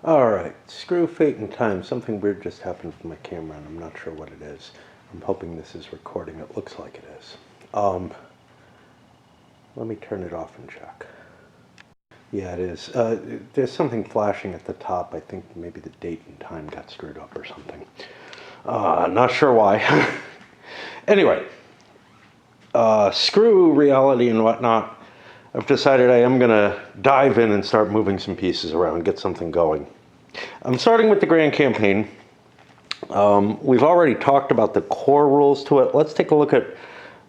All right, screw fate and time. Something weird just happened with my camera, and I'm not sure what it is. I'm hoping this is recording. It looks like it is. Let me turn it off and check. Yeah, it is. There's something flashing at the top. I think maybe the date and time got screwed up or something. Not sure why. Anyway, screw reality and whatnot. I've decided I am going to dive in and start moving some pieces around, get something going. I'm starting with the Grand Campaign. We've already talked about the core rules to it. Let's take a look at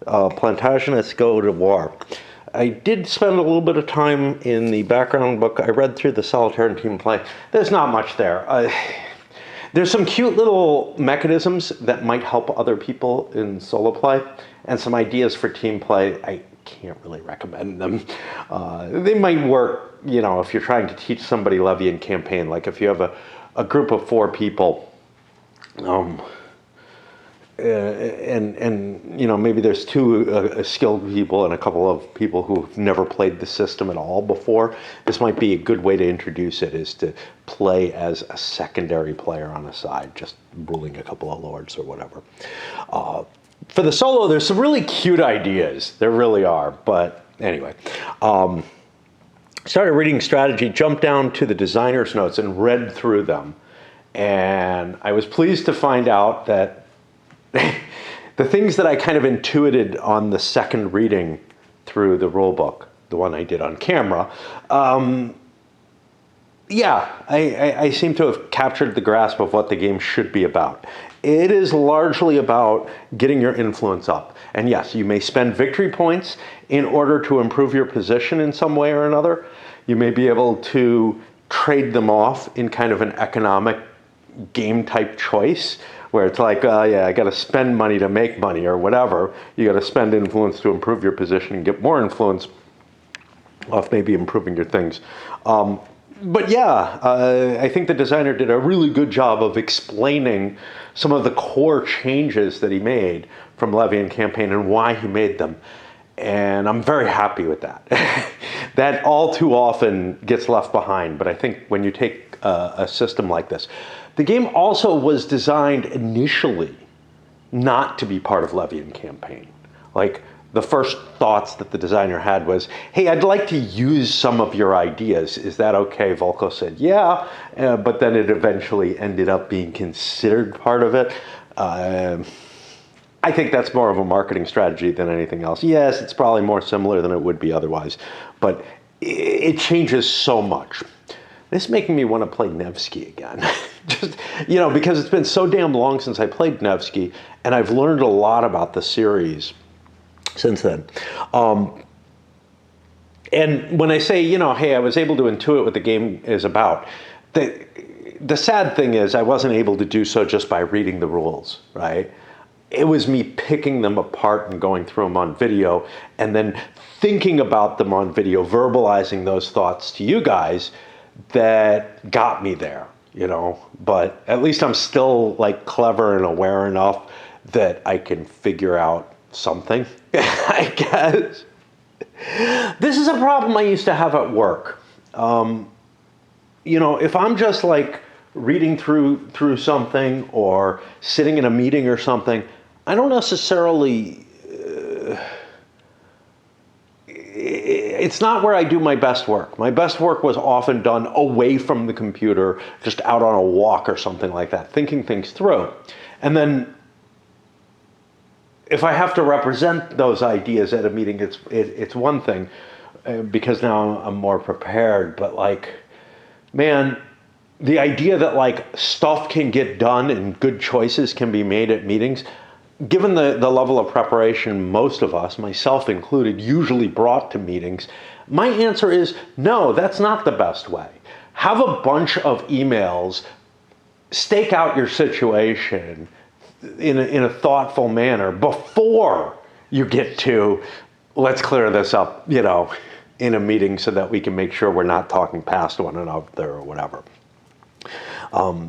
Plantagenet's Go to War. I did spend a little bit of time in the background book. I read through the solitaire and team play. There's not much there. There's some cute little mechanisms that might help other people in solo play, and some ideas for team play. I can't really recommend them. They might work, you know, if you're trying to teach somebody Levian campaign, like if you have a group of 4 people, and you know, maybe there's 2 skilled people and a couple of people who've never played the system at all before. This might be a good way to introduce it, is to play as a secondary player on the side, just ruling a couple of lords or whatever. For the solo, there's some really cute ideas. There really are. But anyway, started reading strategy, jumped down to the designer's notes and read through them. And I was pleased to find out that the things that I kind of intuited on the second reading through the rule book, the one I did on camera, yeah, I seem to have captured the grasp of what the game should be about. It is largely about getting your influence up. And yes, you may spend victory points in order to improve your position in some way or another. You may be able to trade them off in kind of an economic game type choice, where it's like, yeah, I got to spend money to make money or whatever. You got to spend influence to improve your position and get more influence off maybe improving your things. But yeah, I think the designer did a really good job of explaining some of the core changes that he made from Levian Campaign and why he made them. And I'm very happy with that. That all too often gets left behind. But I think when you take a system like this, the game also was designed initially not to be part of Levian Campaign. Like, the first thoughts that the designer had was, hey, I'd like to use some of your ideas. Is that okay? Volko said, yeah, but then it eventually ended up being considered part of it. I think that's more of a marketing strategy than anything else. Yes, it's probably more similar than it would be otherwise, but it changes so much. This is making me want to play Nevsky again. Just, you know, because it's been so damn long since I played Nevsky, and I've learned a lot about the series since then. And when I say, you know, hey, I was able to intuit what the game is about, the sad thing is I wasn't able to do so just by reading the rules, right? It was me picking them apart and going through them on video, and then thinking about them on video, verbalizing those thoughts to you guys, that got me there, you know. But at least I'm still like clever and aware enough that I can figure out something, I guess. This is a problem I used to have at work. You know, if I'm just like reading through something or sitting in a meeting or something, I don't necessarily, it's not where I do my best work. My best work was often done away from the computer, just out on a walk or something like that, thinking things through. And then if I have to represent those ideas at a meeting, it's one thing, because now I'm more prepared. But like, man, the idea that like stuff can get done and good choices can be made at meetings, given the level of preparation most of us, myself included, usually brought to meetings, my answer is no, that's not the best way. Have a bunch of emails, stake out your situation in a thoughtful manner before you get to, let's clear this up, you know, in a meeting so that we can make sure we're not talking past one another or whatever.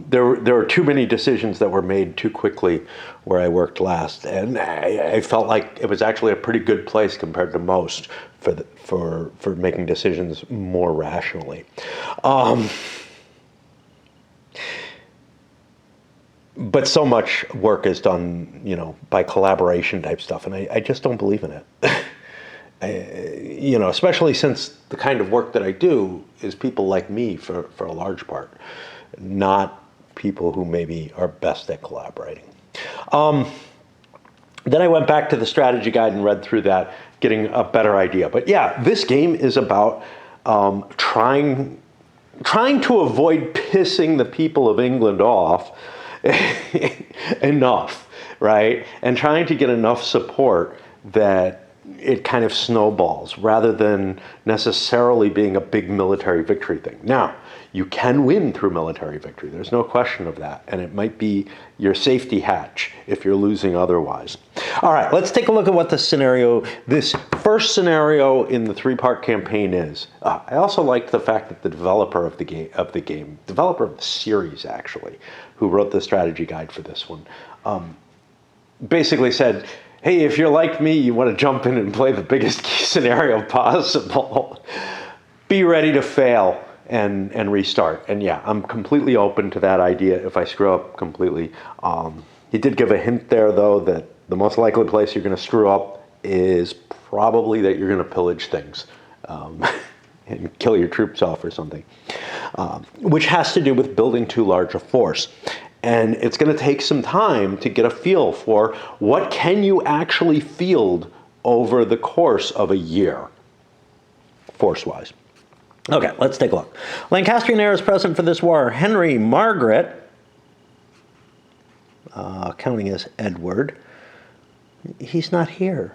There were too many decisions that were made too quickly where I worked last, and I felt like it was actually a pretty good place compared to most for making decisions more rationally. but so much work is done, by collaboration type stuff, and I just don't believe in it. Especially since the kind of work that I do is people like me for a large part, not people who maybe are best at collaborating. Then I went back to the strategy guide and read through that, getting a better idea. But yeah, this game is about trying to avoid pissing the people of England off enough, right? And trying to get enough support that it kind of snowballs rather than necessarily being a big military victory thing. Now, you can win through military victory. There's no question of that. And it might be your safety hatch if you're losing otherwise. All right, let's take a look at what this first scenario in the three-part campaign is. I also liked the fact that the developer of the series actually, who wrote the strategy guide for this one, basically said, hey, if you're like me, you want to jump in and play the biggest scenario possible, be ready to fail and restart. And yeah, I'm completely open to that idea if I screw up completely. He did give a hint there, though, that the most likely place you're going to screw up is probably that you're going to pillage things and kill your troops off or something, which has to do with building too large a force. And it's going to take some time to get a feel for what can you actually field over the course of a year, force-wise. Okay, let's take a look. Lancastrian heirs present for this war: Henry, Margaret, counting as Edward. He's not here.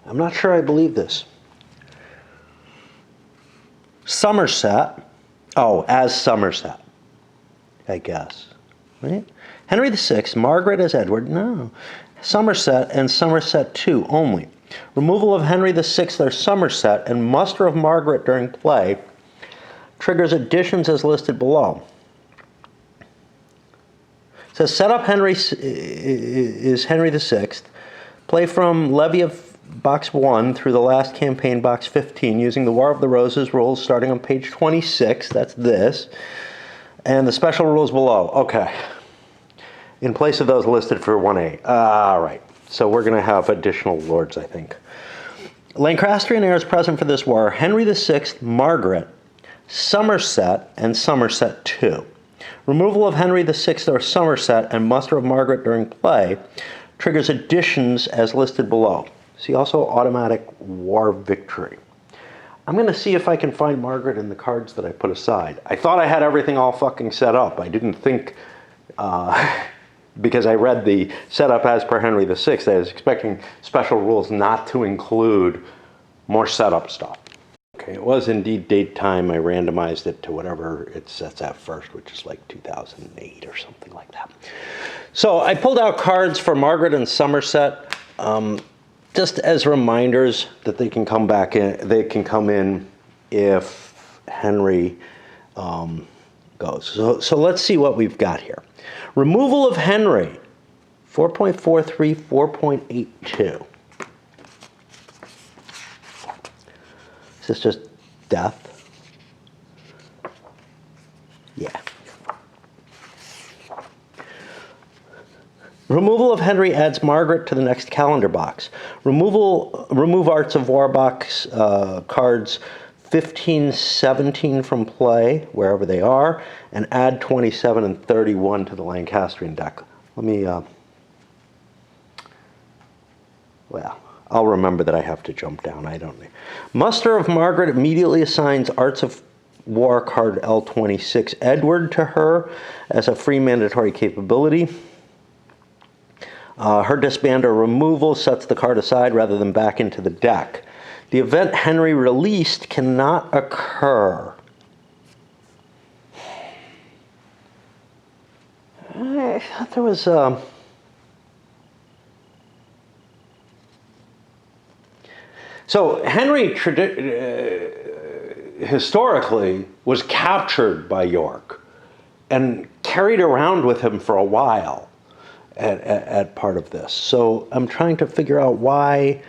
I'm not sure I believe this. Somerset. Oh, as Somerset, I guess. Right? Henry VI, Margaret as Edward. No. Somerset and Somerset II only. Removal of Henry VI or Somerset and muster of Margaret during play triggers additions as listed below. It says set up Henry is Henry VI. Play from levy of box 1 through the last campaign, box 15, using the War of the Roses rules starting on page 26. That's this. And the special rules below. Okay. In place of those listed for 1A. All right. So we're going to have additional lords, I think. Lancastrian heirs present for this war: Henry VI, Margaret, Somerset, and Somerset II. Removal of Henry VI or Somerset and muster of Margaret during play triggers additions as listed below. See also automatic war victory. I'm going to see if I can find Margaret in the cards that I put aside. I thought I had everything all fucking set up. I didn't think, because I read the setup as per Henry VI, I was expecting special rules not to include more setup stuff. Okay, it was indeed date time. I randomized it to whatever it sets at first, which is like 2008 or something like that. So I pulled out cards for Margaret and Somerset, just as reminders that they can come back in. They can come in if Henry goes. So let's see what we've got here. Removal of Henry, 4.43, 4.82. Is this just death? Yeah. Removal of Henry adds Margaret to the next calendar box. Remove Arts of War box cards 15, 17 from play, wherever they are, and add 27 and 31 to the Lancastrian deck. Let me, well, I'll remember that I have to jump down. I don't need. Muster of Margaret immediately assigns Arts of War card L26 Edward to her as a free mandatory capability. Her disband or removal sets the card aside rather than back into the deck. The event Henry released cannot occur. I thought there was So Henry historically was captured by York and carried around with him for a while at part of this. So I'm trying to figure out why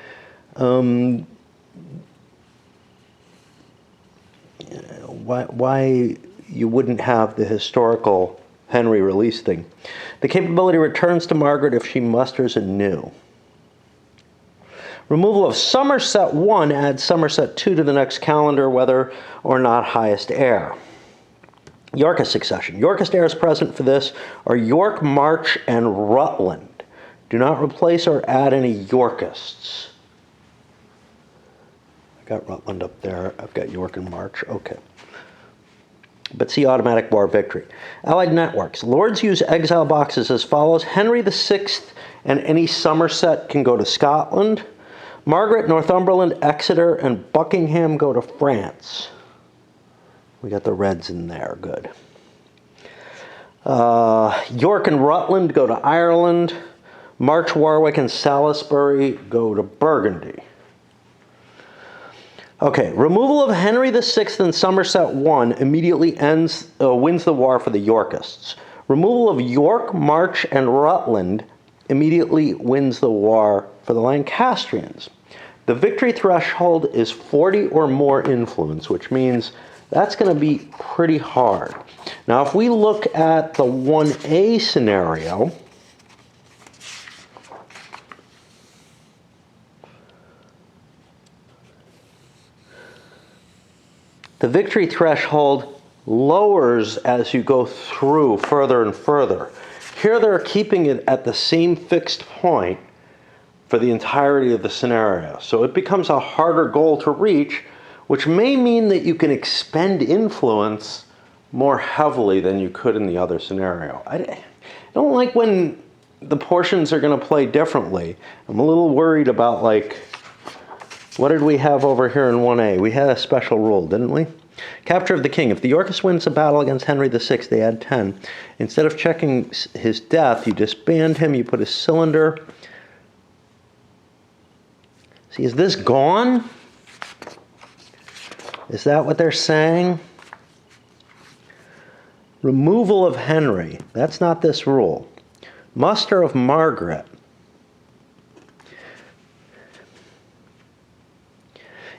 why you wouldn't have the historical Henry release thing. The capability returns to Margaret if she musters anew. Removal of Somerset I adds Somerset II to the next calendar, whether or not highest heir. Yorkist succession. Yorkist heirs present for this are York, March, and Rutland. Do not replace or add any Yorkists. I got Rutland up there. I've got York and March. Okay. But see automatic war victory. Allied networks. Lords use exile boxes as follows. Henry VI and any Somerset can go to Scotland. Margaret, Northumberland, Exeter, and Buckingham go to France. We got the Reds in there. Good. York and Rutland go to Ireland. March, Warwick, and Salisbury go to Burgundy. Okay, removal of Henry VI and Somerset I immediately wins the war for the Yorkists. Removal of York, March, and Rutland immediately wins the war for the Lancastrians. The victory threshold is 40 or more influence, which means that's going to be pretty hard. Now, if we look at the 1A scenario, the victory threshold lowers as you go through further and further. Here they're keeping it at the same fixed point for the entirety of the scenario. So it becomes a harder goal to reach, which may mean that you can expend influence more heavily than you could in the other scenario. I don't like when the portions are going to play differently. I'm a little worried about, like, what did we have over here in 1A? We had a special rule, didn't we? Capture of the king. If the Yorkist wins a battle against Henry VI, they add 10. Instead of checking his death, you disband him, you put a cylinder. See, is this gone? Is that what they're saying? Removal of Henry. That's not this rule. Muster of Margaret.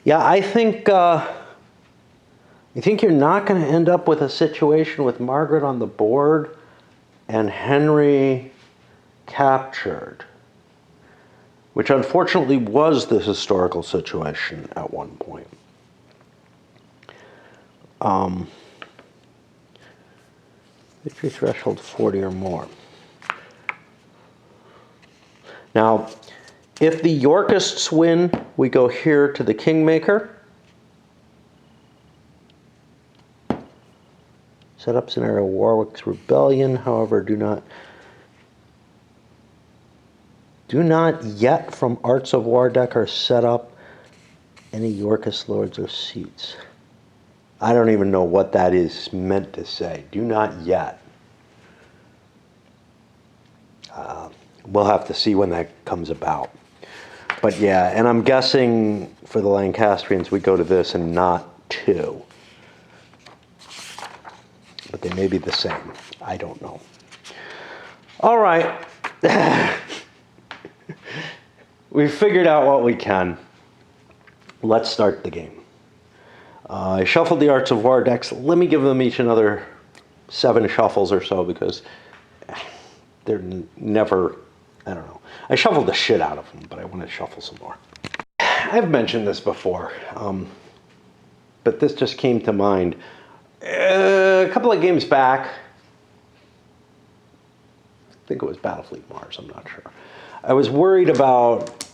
Yeah, I think you're not going to end up with a situation with Margaret on the board and Henry captured, which unfortunately was the historical situation at one point. Victory threshold 40 or more. Now, if the Yorkists win, we go here to the Kingmaker. Set up scenario Warwick's rebellion. However, do not yet from Arts of War deck or set up any Yorkist lords or seats. I don't even know what that is meant to say. Do not yet. We'll have to see when that comes about. But yeah, and I'm guessing for the Lancastrians we go to this and not 2. But they may be the same. I don't know. All right. We've figured out what we can. Let's start the game. I shuffled the Arts of War decks. Let me give them each another 7 shuffles or so because they're never, I don't know. I shuffled the shit out of them, but I want to shuffle some more. I've mentioned this before, but this just came to mind. A couple of games back, I think it was Battlefleet Mars, I'm not sure. I was worried about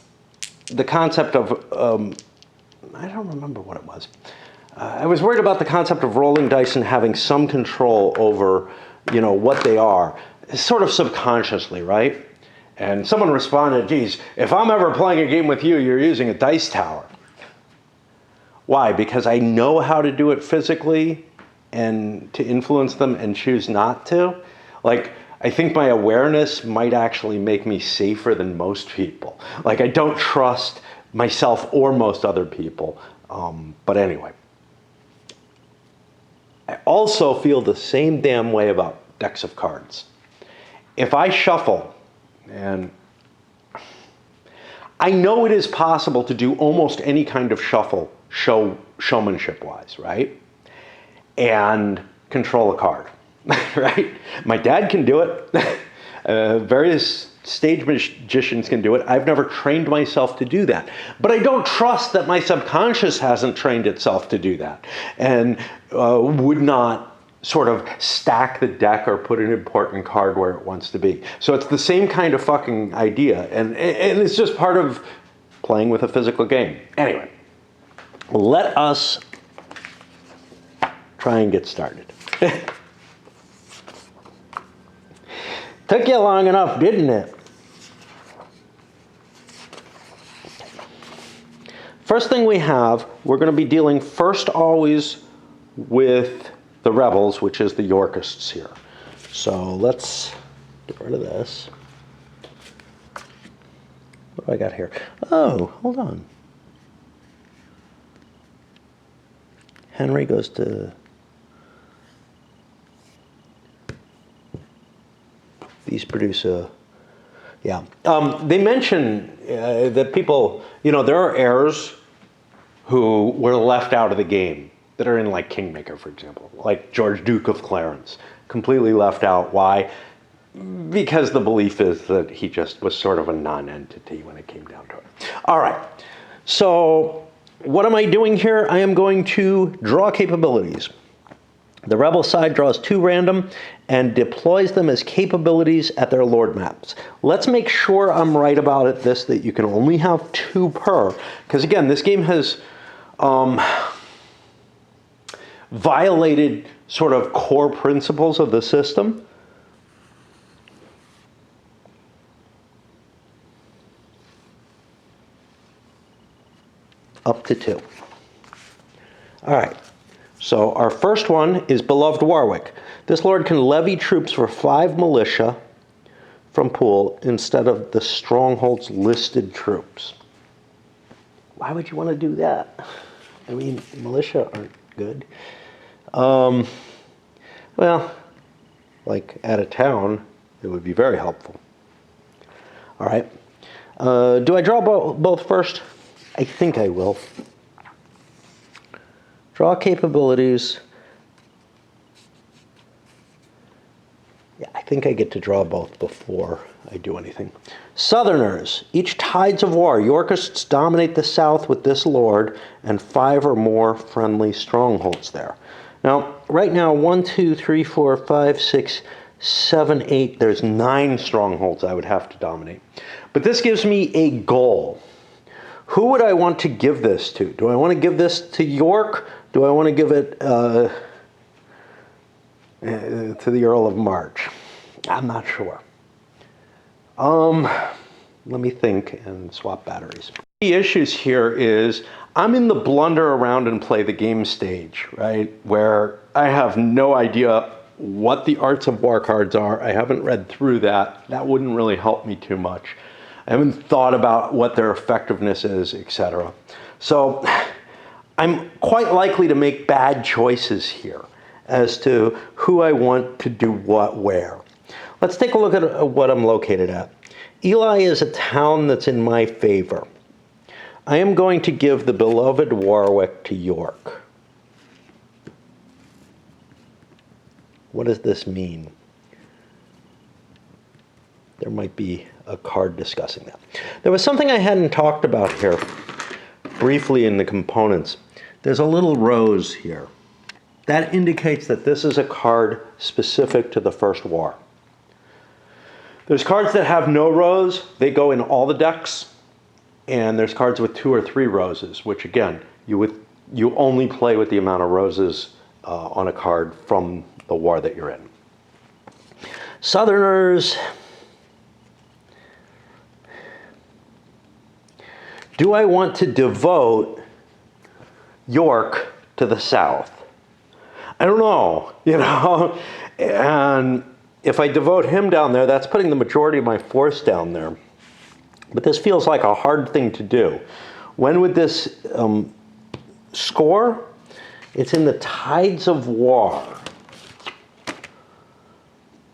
the concept of, I don't remember what it was. I was worried about the concept of rolling dice and having some control over, what they are, sort of subconsciously, right? And someone responded, geez, if I'm ever playing a game with you, you're using a dice tower. Why? Because I know how to do it physically and to influence them and choose not to. Like, I think my awareness might actually make me safer than most people. Like, I don't trust myself or most other people. But anyway. I also feel the same damn way about decks of cards. If I shuffle, and I know it is possible to do almost any kind of shuffle, showmanship-wise, right? and control a card, right? My dad can do it. Various stage magicians can do it. I've never trained myself to do that. But I don't trust that my subconscious hasn't trained itself to do that and would not sort of stack the deck or put an important card where it wants to be. So it's the same kind of fucking idea. And it's just part of playing with a physical game. Anyway, let us try and get started. Took you long enough, didn't it? First thing we have, we're going to be dealing first always with the rebels, which is the Yorkists here. So let's get rid of this. What do I got here? Oh, hold on. Henry goes to... These produce a... Yeah. They mention that people, there are heirs who were left out of the game that are in like Kingmaker, for example, like George Duke of Clarence, completely left out. Why? Because the belief is that he just was sort of a non-entity when it came down to it. All right. So what am I doing here? I am going to draw capabilities. The rebel side draws 2 random and deploys them as capabilities at their lord maps. Let's make sure I'm right about it, that you can only have 2 per. Because again, this game has violated sort of core principles of the system. Up to 2. All right. So our first one is Beloved Warwick. This lord can levy troops for 5 militia from pool instead of the stronghold's listed troops. Why would you want to do that? I mean, militia aren't good. Well, like at a town, it would be very helpful. All right. Do I draw both first? I think I will. Draw capabilities. Yeah, I think I get to draw both before I do anything. Southerners. Each tides of war. Yorkists dominate the south with this lord and 5 or more friendly strongholds there. Now, right now, 1, 2, 3, 4, 5, 6, 7, 8. There's 9 strongholds I would have to dominate. But this gives me a goal. Who would I want to give this to? Do I want to give this to York? Do I want to give it to the Earl of March? I'm not sure. Let me think and swap batteries. The issues here is I'm in the blunder around and play the game stage, right? Where I have no idea what the Arts of War cards are. I haven't read through that. That wouldn't really help me too much. I haven't thought about what their effectiveness is, etc. So I'm quite likely to make bad choices here as to who I want to do what where. Let's take a look at what I'm located at. Ely is a town that's in my favor. I am going to give the Beloved Warwick to York. What does this mean? There might be a card discussing that. There was something I hadn't talked about here briefly in the components. There's a little rose here. That indicates that this is a card specific to the First War. There's cards that have no rose. They go in all the decks. And there's cards with 2 or 3 roses, which again, you only play with the amount of roses on a card from the war that you're in. Southerners. Do I want to devote York to the south? I don't know, And if I devote him down there, that's putting the majority of my force down there. But this feels like a hard thing to do. When would this score? It's in the Tides of War,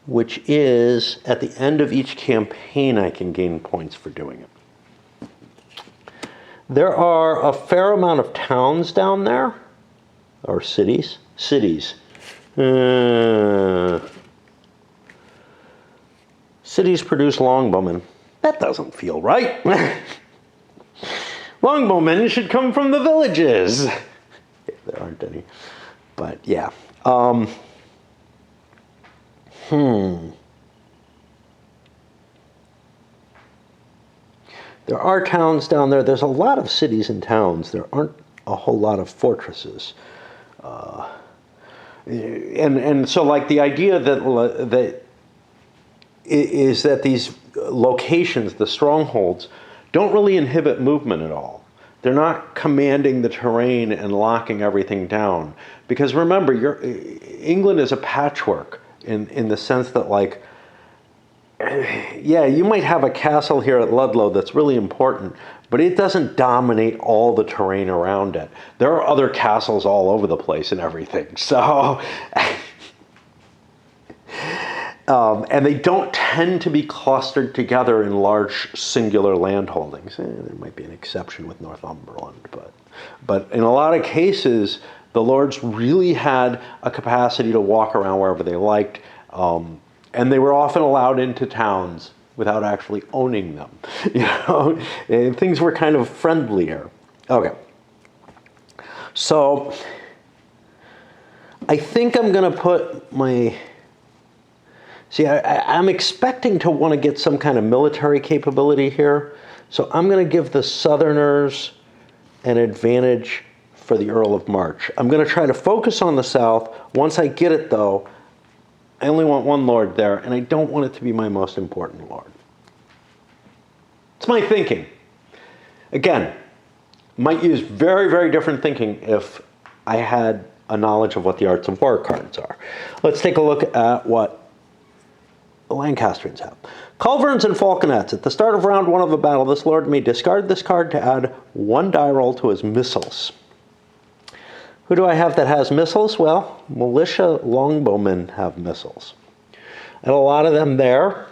which is at the end of each campaign I can gain points for doing it. There are a fair amount of towns down there, or cities. Cities. Cities produce longbowmen. That doesn't feel right. Longbowmen should come from the villages. There aren't any. But yeah. There are towns down there. There's a lot of cities and towns. There aren't a whole lot of fortresses. And so like the idea that is that these locations, the strongholds, don't really inhibit movement at all. They're not commanding the terrain and locking everything down. Because remember, England is a patchwork in the sense that, like, yeah, you might have a castle here at Ludlow that's really important, but it doesn't dominate all the terrain around it. There are other castles all over the place and everything. So, and they don't tend to be clustered together in large singular land holdings. There might be an exception with Northumberland, but in a lot of cases, the lords really had a capacity to walk around wherever they liked, and they were often allowed into towns without actually owning them. You know, and things were kind of friendlier. Okay, so I think I'm going to put my. See, I'm expecting to want to get some kind of military capability here, so I'm going to give the Southerners an advantage for the Earl of March. I'm going to try to focus on the South. Once I get it, though, I only want one lord there, and I don't want it to be my most important lord. It's my thinking. Again, might use very, very different thinking if I had a knowledge of what the Arts of War cards are. Let's take a look at what the Lancastrians have. Culverins and falconets. At the start of round 1 of a battle, this lord may discard this card to add 1 die roll to his missiles. Who do I have that has missiles? Well, militia longbowmen have missiles. And a lot of them there,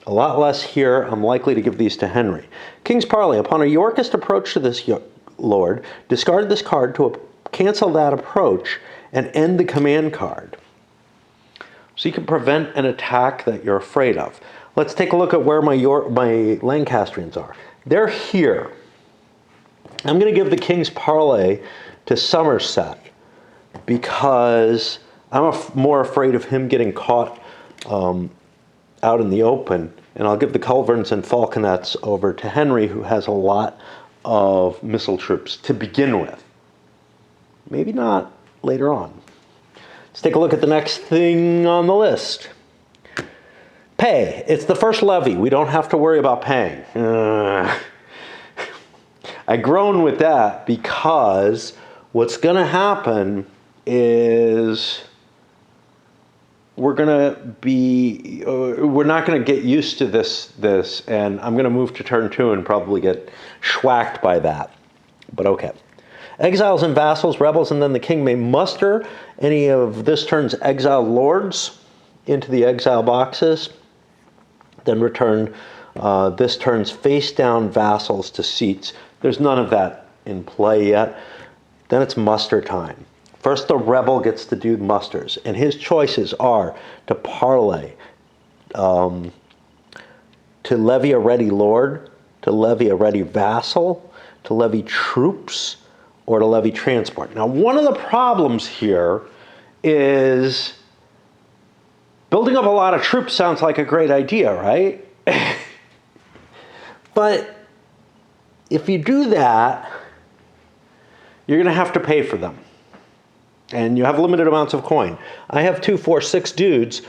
a lot less here. I'm likely to give these to Henry. King's Parley. Upon a Yorkist approach to this lord, discard this card to cancel that approach and end the command card. So you can prevent an attack that you're afraid of. Let's take a look at where my Lancastrians are. They're here. I'm going to give the King's Parley to Somerset because I'm more afraid of him getting caught out in the open. And I'll give the Culverins and Falconets over to Henry, who has a lot of missile troops to begin with. Maybe not later on. Let's take a look at the next thing on the list. Pay. It's the first levy. We don't have to worry about paying. I groan with that because what's going to happen is we're not going to get used to this, and I'm going to move to turn 2 and probably get schwacked by that. But okay. Exiles and vassals, rebels, and then the king may muster any of this turn's exiled lords into the exile boxes, then return this turn's face-down vassals to seats. There's none of that in play yet. Then it's muster time. First, the rebel gets to do musters, and his choices are to parley, to levy a ready lord, to levy a ready vassal, to levy troops, or to levy transport. Now, one of the problems here is building up a lot of troops sounds like a great idea, right? But if you do that, you're going to have to pay for them. And you have limited amounts of coin. I have 2, 4, 6 dudes.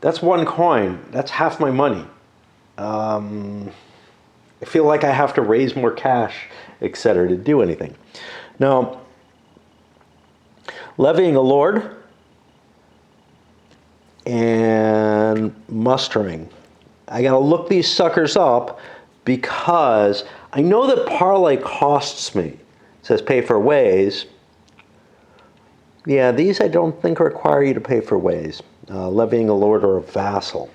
That's 1 coin. That's half my money. I feel like I have to raise more cash, etc., to do anything. Now, levying a lord and mustering. I got to look these suckers up because I know that parley costs me. It says pay for ways. Yeah, these I don't think require you to pay for ways, levying a lord or a vassal.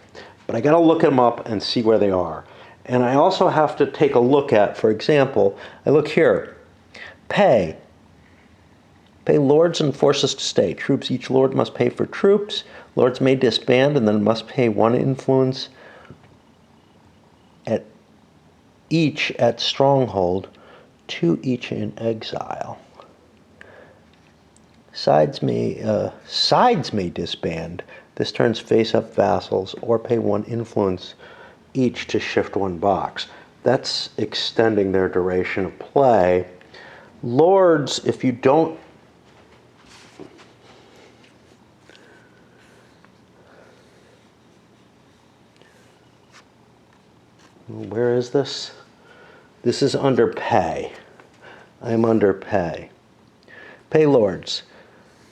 But I got to look them up and see where they are. And I also have to take a look at, for example, I look here, pay. Pay lords and forces to stay. Troops, each lord must pay for troops. Lords may disband and then must pay one influence at each at stronghold, two each in exile. Sides may disband. This turns face-up vassals or pay one influence each to shift one box. That's extending their duration of play. Lords, if you don't... Where is this? This is under pay. I'm under pay. Pay lords.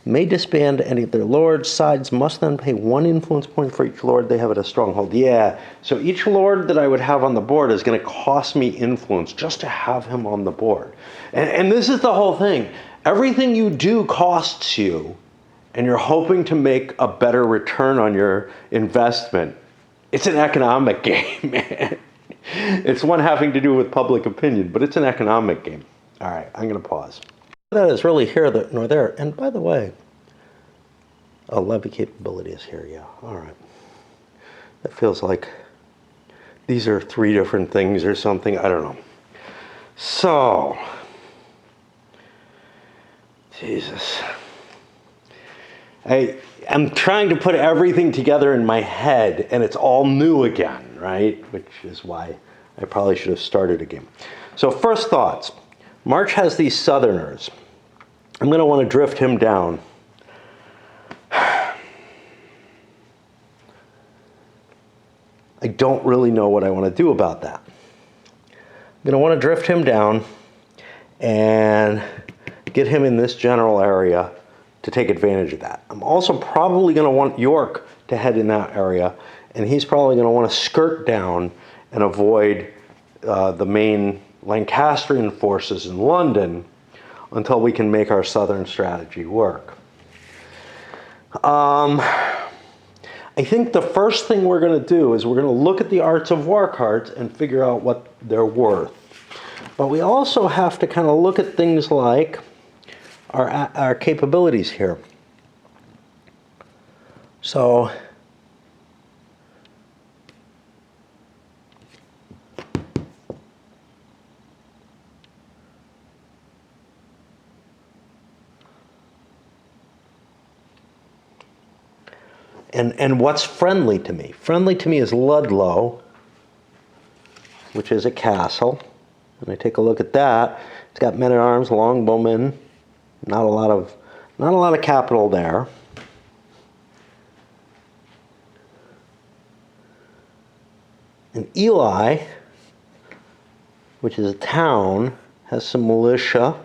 May disband any of their lords. Sides must then pay one influence point for each lord they have at a stronghold. Yeah, so each lord that I would have on the board is going to cost me influence just to have him on the board. And this is the whole thing. Everything you do costs you, and you're hoping to make a better return on your investment. It's an economic game, man. It's one having to do with public opinion, but it's an economic game. All right, I'm going to pause. That is really here nor there. And by the way, levy capability is here, yeah. All right. That feels like these are three different things or something. I don't know. So, Jesus. I'm trying to put everything together in my head, and it's all new again, right? Which is why I probably should have started again. So first thoughts. March has these southerners. I'm going to want to drift him down. I don't really know what I want to do about that. I'm going to want to drift him down and get him in this general area to take advantage of that. I'm also probably going to want York to head in that area, and he's probably going to want to skirt down and avoid the main Lancastrian forces in London until we can make our southern strategy work. I think the first thing we're going to do is we're going to look at the Arts of War cards and figure out what they're worth. But we also have to kind of look at things like our capabilities here. So and what's friendly to me? Friendly to me is Ludlow, which is a castle. And I take a look at that. It's got men-at-arms, longbowmen. Not a lot of capital there. And Ely, which is a town, has some militia.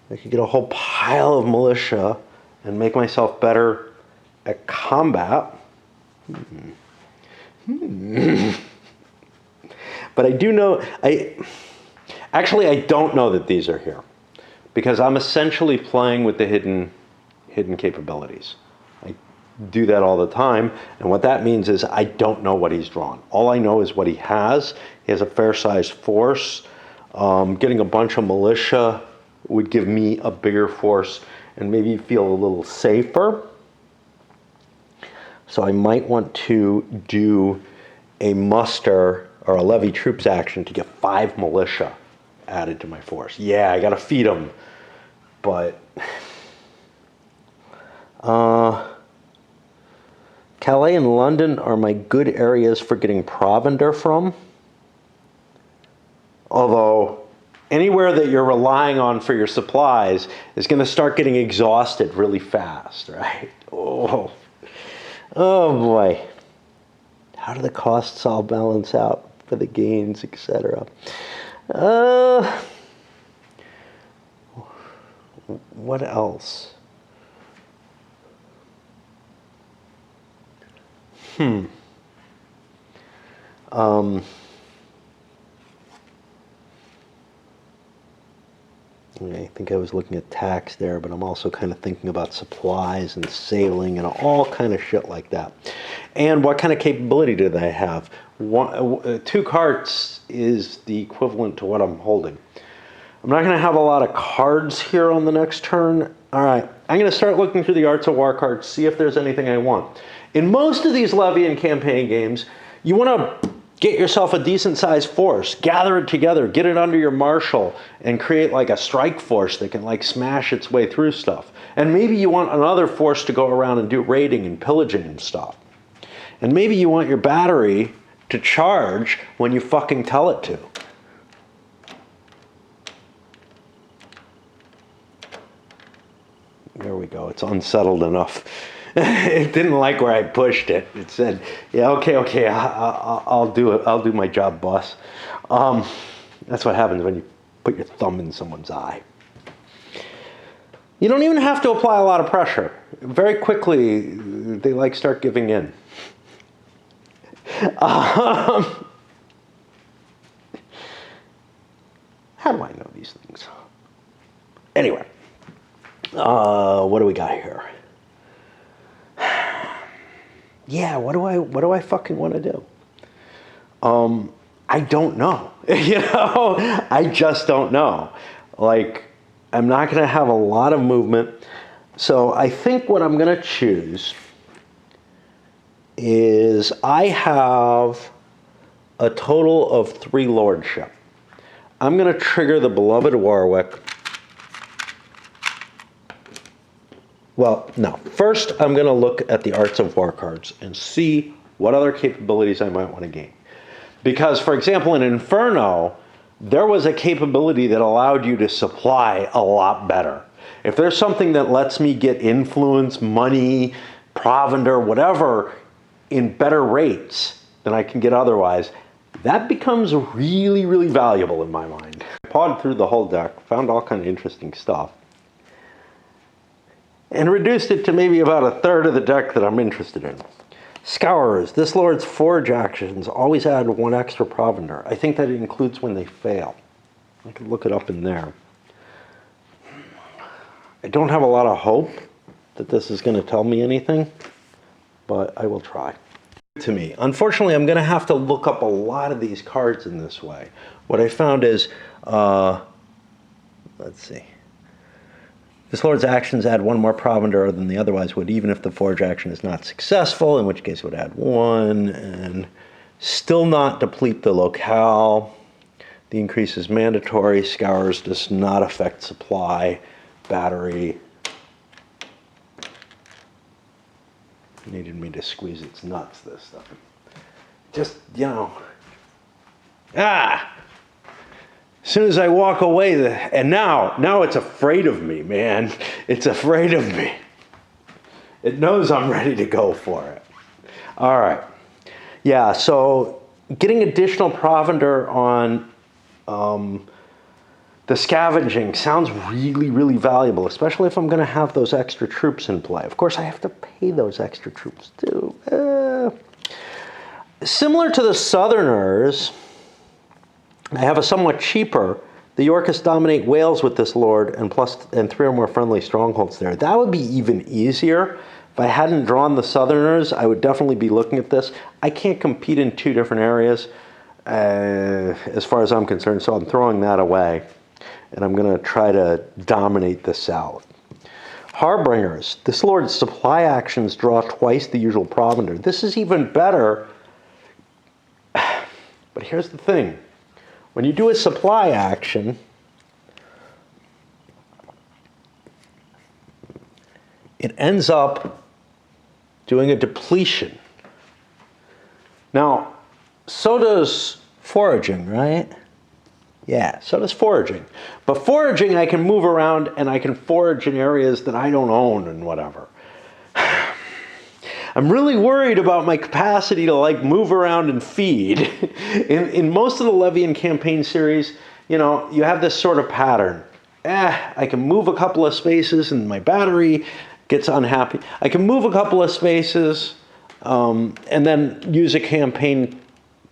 I could get a whole pile of militia and make myself better at combat. But I do know, I don't know that these are here, because I'm essentially playing with the hidden capabilities. I do that all the time, and what that means is I don't know what he's drawn. All I know is what he has. He has a fair-sized force. Getting a bunch of militia would give me a bigger force and maybe feel a little safer. So I might want to do a muster or a levy troops action to get 5 militia added to my force. Yeah, I got to feed them. But Calais and London are my good areas for getting provender from. Although anywhere that you're relying on for your supplies is going to start getting exhausted really fast, right? Oh boy. How do the costs all balance out for the gains, etc.? What else? I think I was looking at tax there, but I'm also kind of thinking about supplies and sailing and all kind of shit like that. And what kind of capability do they have? 2 carts is the equivalent to what I'm holding. I'm not going to have a lot of cards here on the next turn. All right, I'm going to start looking through the Arts of War cards, see if there's anything I want. In most of these levy and campaign games, you want to get yourself a decent sized force, gather it together, get it under your marshal, and create like a strike force that can like smash its way through stuff. And maybe you want another force to go around and do raiding and pillaging and stuff. And maybe you want your battery to charge when you fucking tell it to. There we go, it's unsettled enough. It didn't like where I pushed it. It said, yeah, okay, I'll do it. I'll do my job, boss. That's what happens when you put your thumb in someone's eye. You don't even have to apply a lot of pressure. Very quickly, they like start giving in. How do I know these things? Anyway, what do we got here? Yeah, what do I fucking want to do? I don't know. You know, I just don't know. Like, I'm not going to have a lot of movement. So I think what I'm going to choose is I have a total of 3 lordship. I'm going to trigger the beloved Warwick. Well, no. First, I'm going to look at the Arts of War cards and see what other capabilities I might want to gain. Because, for example, in Inferno, there was a capability that allowed you to supply a lot better. If there's something that lets me get influence, money, provender, whatever, in better rates than I can get otherwise, that becomes really, really valuable in my mind. I pawed through the whole deck, found all kind of interesting stuff, and reduced it to maybe about a third of the deck that I'm interested in. Scourers. This lord's forge actions always add 1 extra provender. I think that it includes when they fail. I can look it up in there. I don't have a lot of hope that this is going to tell me anything, but I will try. To me. Unfortunately, I'm going to have to look up a lot of these cards in this way. What I found is, let's see. This lord's actions add 1 more provender than the otherwise would, even if the forge action is not successful, in which case it would add 1, and still not deplete the locale. The increase is mandatory. Scourers does not affect supply, battery. Needed me to squeeze its nuts this time. Just, you know. As soon as I walk away, and now it's afraid of me, man. It's afraid of me. It knows I'm ready to go for it. All right. Yeah, so getting additional provender on the scavenging sounds really, really valuable, especially if I'm going to have those extra troops in play. Of course, I have to pay those extra troops too. Similar to the Southerners, I have a somewhat cheaper. The Yorkists dominate Wales with this lord and 3 or more friendly strongholds there. That would be even easier. If I hadn't drawn the Southerners, I would definitely be looking at this. I can't compete in 2 different areas as far as I'm concerned, so I'm throwing that away. And I'm going to try to dominate the South. Harbingers. This lord's supply actions draw twice the usual provender. This is even better. But here's the thing. When you do a supply action, it ends up doing a depletion. Now, so does foraging, right? Yeah, so does foraging. But foraging, I can move around and I can forage in areas that I don't own and whatever. I'm really worried about my capacity to like move around and feed. In most of the Levy and Campaign series, you know, you have this sort of pattern. I can move a couple of spaces and my battery gets unhappy. I can move a couple of spaces and then use a campaign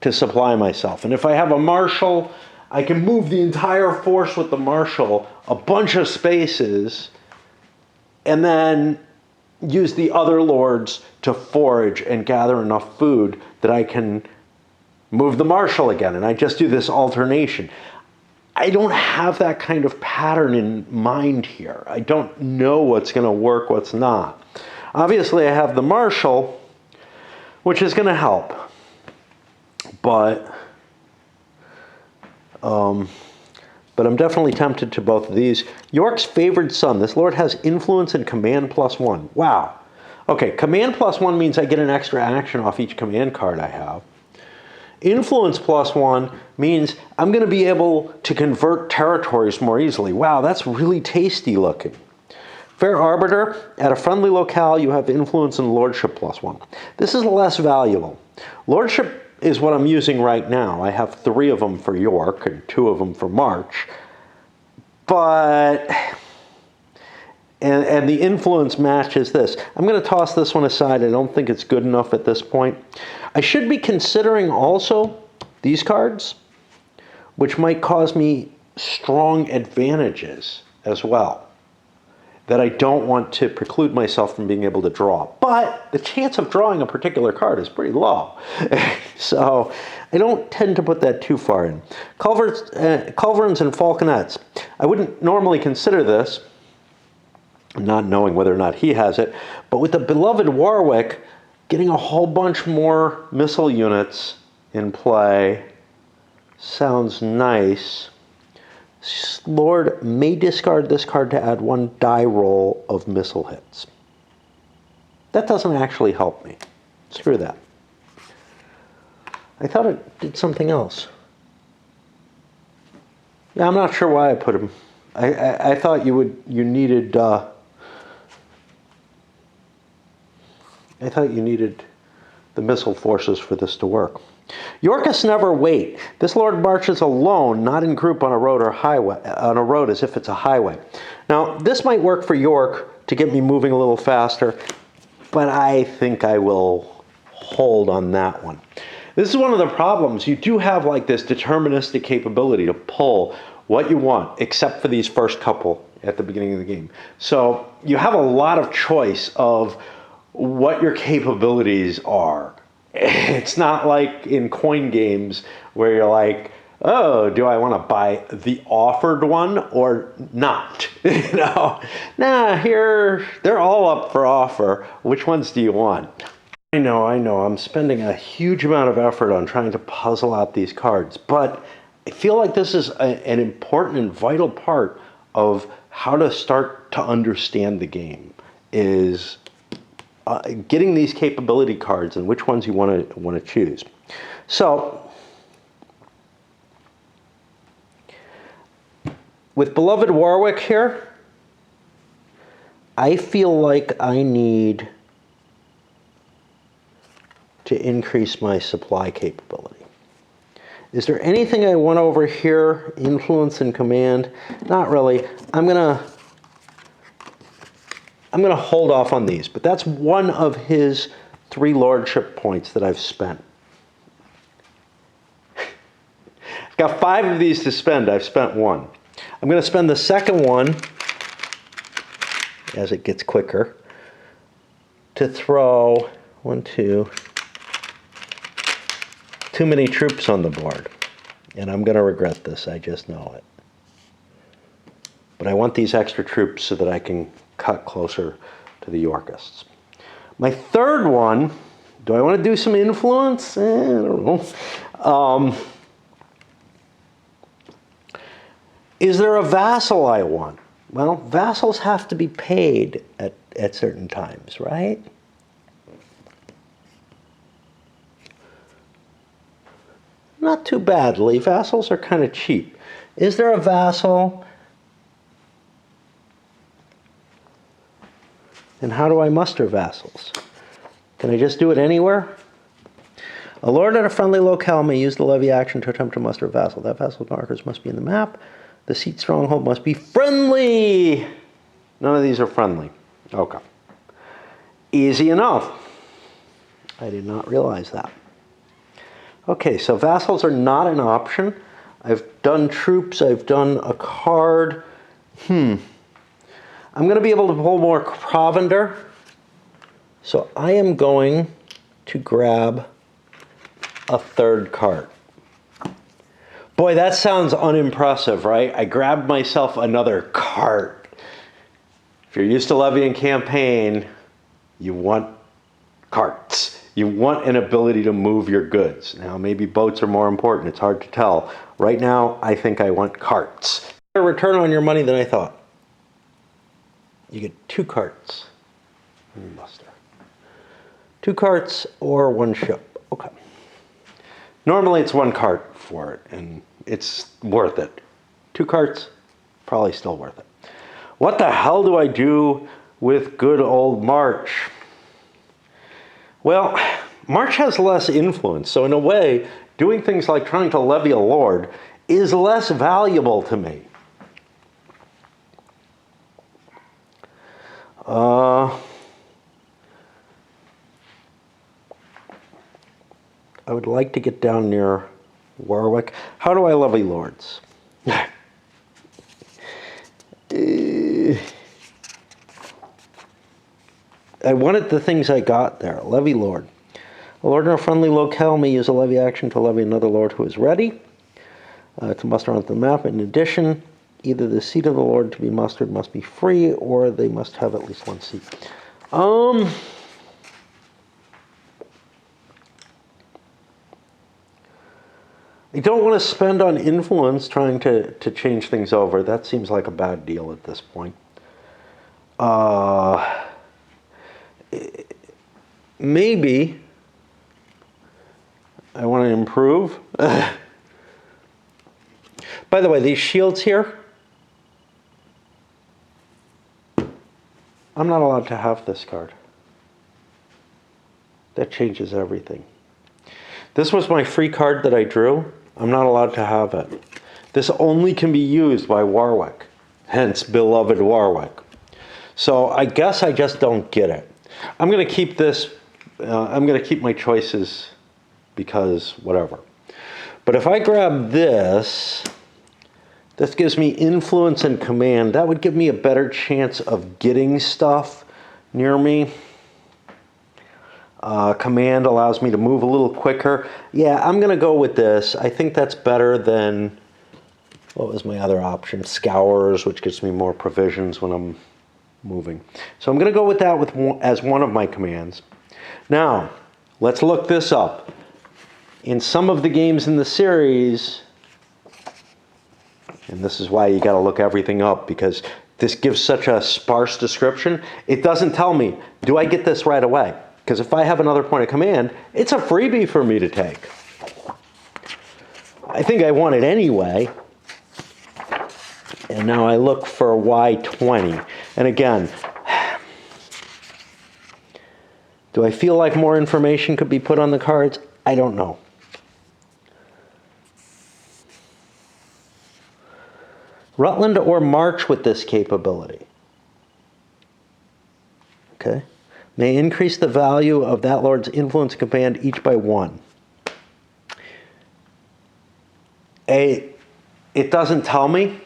to supply myself. And if I have a marshal, I can move the entire force with the marshal a bunch of spaces and then use the other lords to forage and gather enough food that I can move the marshal again. And I just do this alternation. I don't have that kind of pattern in mind here. I don't know what's going to work, what's not. Obviously, I have the Marshal, which is going to help. But I'm definitely tempted to both of these. York's favored son. This lord has influence and command +1. Wow. Okay, command +1 means I get an extra action off each command card I have. Influence +1 means I'm going to be able to convert territories more easily. Wow, that's really tasty looking. Fair Arbiter, at a friendly locale, you have influence and lordship +1. This is less valuable. Lordship is what I'm using right now. I have 3 of them for York and 2 of them for March. But, and the influence matches this. I'm going to toss this one aside. I don't think it's good enough at this point. I should be considering also these cards, which might cause me strong advantages as well, that I don't want to preclude myself from being able to draw. But the chance of drawing a particular card is pretty low. So I don't tend to put that too far in. Culverins and Falconets. I wouldn't normally consider this, not knowing whether or not he has it, but with the beloved Warwick, getting a whole bunch more missile units in play sounds nice. Lord may discard this card to add 1 die roll of missile hits. That doesn't actually help me. Screw that. I thought it did something else. Yeah, I'm not sure why I put him. I thought you needed. I thought you needed the missile forces for this to work. Yorkists never wait. This lord marches alone, not in group on a road or highway, on a road as if it's a highway. Now, this might work for York to get me moving a little faster, but I think I will hold on that one. This is one of the problems. You do have like this deterministic capability to pull what you want, except for these first couple at the beginning of the game. So you have a lot of choice of what your capabilities are. It's not like in coin games where you're like, oh, do I want to buy the offered one or not? Nah, here, they're all up for offer. Which ones do you want? I know. I'm spending a huge amount of effort on trying to puzzle out these cards, but I feel like this is an important and vital part of how to start to understand the game, is getting these capability cards and which ones you want to choose. So, with beloved Warwick here, I feel like I need to increase my supply capability. Is there anything I want over here? Influence and command? Not really. I'm gonna hold off on these, but that's one of his 3 lordship points that I've spent. I've got 5 of these to spend. I've spent 1. I'm going to spend the second one, as it gets quicker, to throw 1, 2, too many troops on the board. And I'm going to regret this. I just know it. But I want these extra troops so that I can cut closer to the Yorkists. My third one, do I want to do some influence? I don't know. Is there a vassal I want? Well, vassals have to be paid at certain times, right? Not too badly. Vassals are kind of cheap. Is there a vassal? And how do I muster vassals? Can I just do it anywhere? A lord at a friendly locale may use the levy action to attempt to muster a vassal. That vassal's markers must be in the map. The seat stronghold must be friendly. None of these are friendly. Okay. Easy enough. I did not realize that. Okay, so vassals are not an option. I've done troops. I've done a card. I'm going to be able to pull more provender. So I am going to grab a third card. Boy, that sounds unimpressive, right? I grabbed myself another cart. If you're used to levying campaign, you want carts. You want an ability to move your goods. Now, maybe boats are more important. It's hard to tell. Right now, I think I want carts. Better return on your money than I thought. You get 2 carts. Muster. 2 carts or 1 ship. Okay. Normally it's 1 cart for it, and it's worth it. 2 carts, probably still worth it. What the hell do I do with good old March? Well, March has less influence, so in a way, doing things like trying to levy a lord is less valuable to me. I would like to get down near Warwick. How do I levy lords? I wanted the things I got there. Levy lord. A lord in a friendly locale may use a levy action to levy another lord who is ready to muster onto the map. In addition, either the seat of the lord to be mustered must be free, or they must have at least 1 seat. I don't want to spend on influence trying to change things over. That seems like a bad deal at this point. Maybe I want to improve. By the way, these shields here, I'm not allowed to have this card. That changes everything. This was my free card that I drew. I'm not allowed to have it. This only can be used by Warwick, hence beloved Warwick. So I guess I just don't get it. I'm going to keep this, I'm going to keep my choices because whatever. But if I grab this, this gives me influence and command. That would give me a better chance of getting stuff near me. Command allows me to move a little quicker. Yeah, I'm going to go with this. I think that's better than, what was my other option? Scours, which gives me more provisions when I'm moving. So I'm going to go with that as one of my commands. Now, let's look this up. In some of the games in the series, and this is why you got to look everything up, because this gives such a sparse description, it doesn't tell me, do I get this right away? Because if I have another point of command, it's a freebie for me to take. I think I want it anyway. And now I look for Y20. And again, do I feel like more information could be put on the cards? I don't know. Rutland or March with this capability. Okay. May increase the value of that lord's influence command each by 1. It doesn't tell me.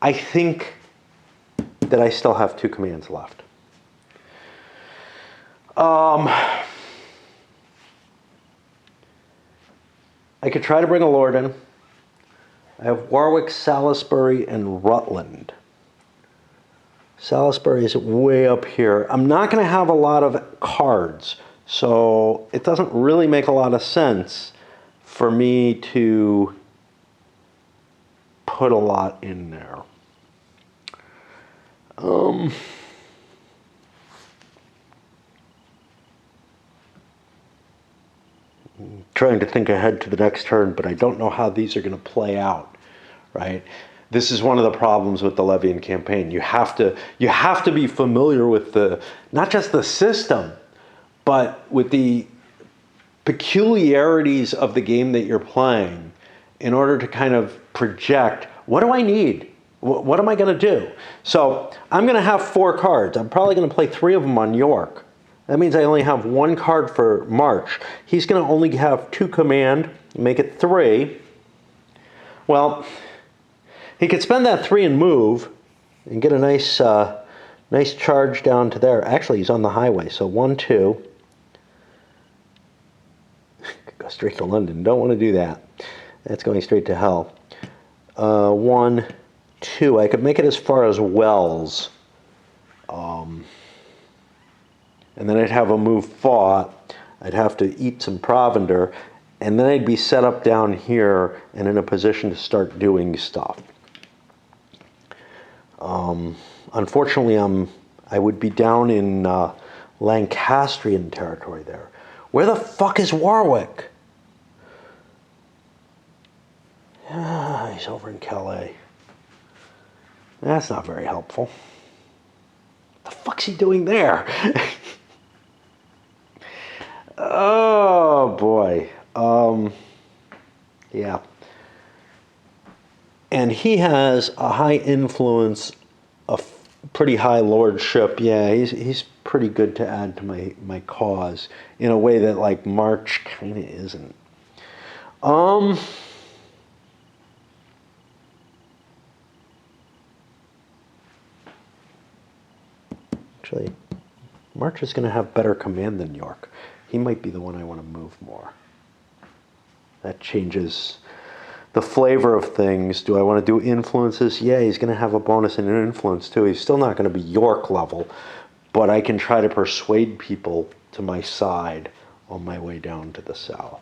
I think that I still have 2 commands left. I could try to bring a lord in. I have Warwick, Salisbury, and Rutland. Salisbury is way up here. I'm not going to have a lot of cards, so it doesn't really make a lot of sense for me to put a lot in there. Trying to think ahead to the next turn, but I don't know how these are going to play out, right? This is one of the problems with the levying campaign. You have to be familiar with not just the system, but with the peculiarities of the game that you're playing in order to kind of project, what do I need? What am I going to do? So I'm going to have 4 cards. I'm probably going to play 3 of them on York. That means I only have 1 card for March. He's going to only have 2 command, make it 3. Well, he could spend that 3 and move and get a nice nice charge down to there. Actually, he's on the highway, so 1, 2. Go straight to London. Don't want to do that. It's going straight to hell. 1, 2. I could make it as far as Wells. And then I'd have a move fought. I'd have to eat some provender. And then I'd be set up down here and in a position to start doing stuff. Unfortunately, I would be down in Lancastrian territory there. Where the fuck is Warwick? He's over in Calais. That's not very helpful. What the fuck's he doing there? Oh boy. Yeah. And he has a high influence, a pretty high lordship. Yeah, he's pretty good to add to my cause in a way that like March kind of isn't. Actually, March is going to have better command than York. He might be the one I want to move more. That changes the flavor of things. Do I want to do influences? Yeah, he's going to have a bonus in an influence too. He's still not going to be York level, but I can try to persuade people to my side on my way down to the south.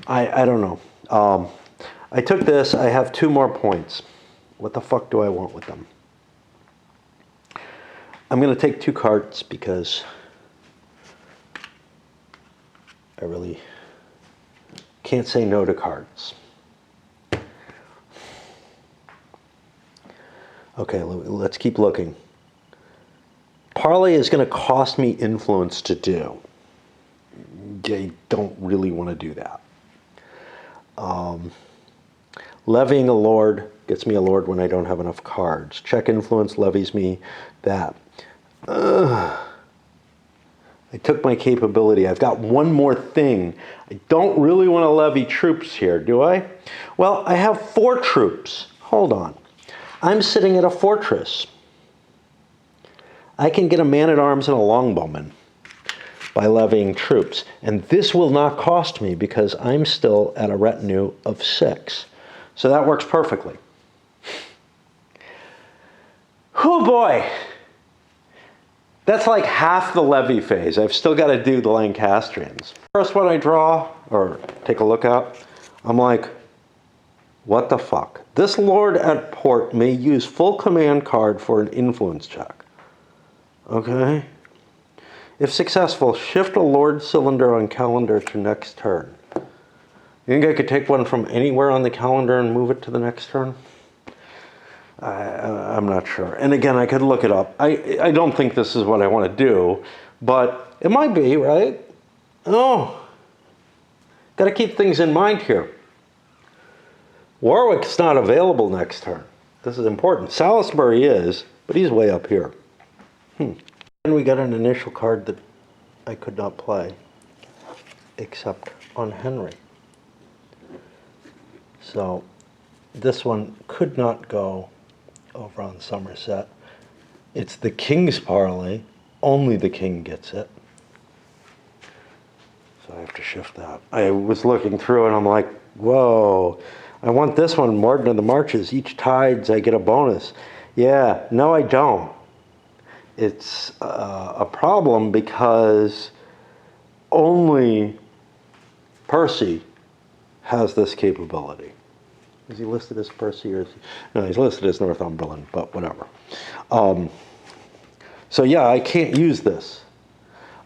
I don't know. I took this. I have 2 more points. What the fuck do I want with them? I'm going to take 2 cards because I really can't say no to cards. Okay, let's keep looking. Parlay is going to cost me influence to do. I don't really want to do that. Levying a lord gets me a lord when I don't have enough cards. Check influence levies me that. I took my capability. I've got one more thing. I don't really want to levy troops here, do I? Well, I have 4 troops. Hold on. I'm sitting at a fortress. I can get a man-at-arms and a longbowman by levying troops. And this will not cost me because I'm still at a retinue of 6. So that works perfectly. Oh boy. That's like half the levy phase. I've still got to do the Lancastrians. First one I draw, or take a look at, I'm like, what the fuck? This lord at port may use full command card for an influence check. Okay. If successful, shift a lord cylinder on calendar to next turn. You think I could take one from anywhere on the calendar and move it to the next turn? I'm not sure. And again, I could look it up. I don't think this is what I want to do, but it might be, right? Oh, got to keep things in mind here. Warwick's not available next turn. This is important. Salisbury is, but he's way up here. And we got an initial card that I could not play, except on Henry. So this one could not go over on Somerset. It's the king's parlay. Only the king gets it. So I have to shift that. I was looking through and I'm like, whoa, I want this one, Martin of the Marches. Each tides I get a bonus. Yeah, no I don't. It's a problem because only Percy has this capability. Is he listed as Percy or is he? No, he's listed as Northumberland, but whatever. So yeah, I can't use this.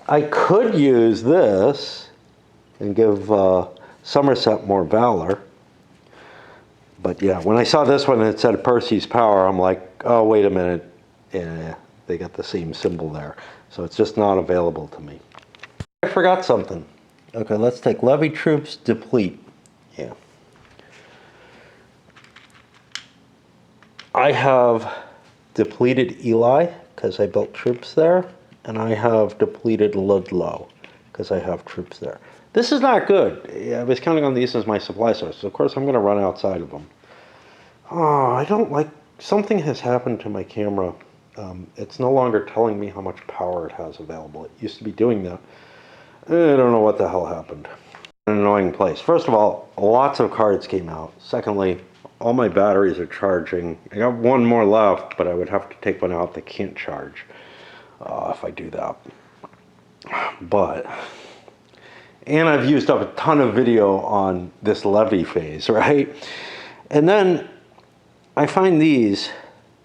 I could use this and give Somerset more valor. But yeah, when I saw this one and it said Percy's power, I'm like, oh, wait a minute. Yeah, they got the same symbol there. So it's just not available to me. I forgot something. Okay, let's take levy troops, deplete. Yeah. I have depleted Ely because I built troops there, and I have depleted Ludlow because I have troops there. This is not good. I was counting on these as my supply source, so of course I'm going to run outside of them. Oh, I don't like, something has happened to my camera. It's no longer telling me how much power it has available. It used to be doing that. I don't know what the hell happened. an annoying place. First of all, lots of cards came out. Secondly, all my batteries are charging. I got one more left, but I would have to take one out that can't charge if I do that. And I've used up a ton of video on this levy phase, right? And then I find these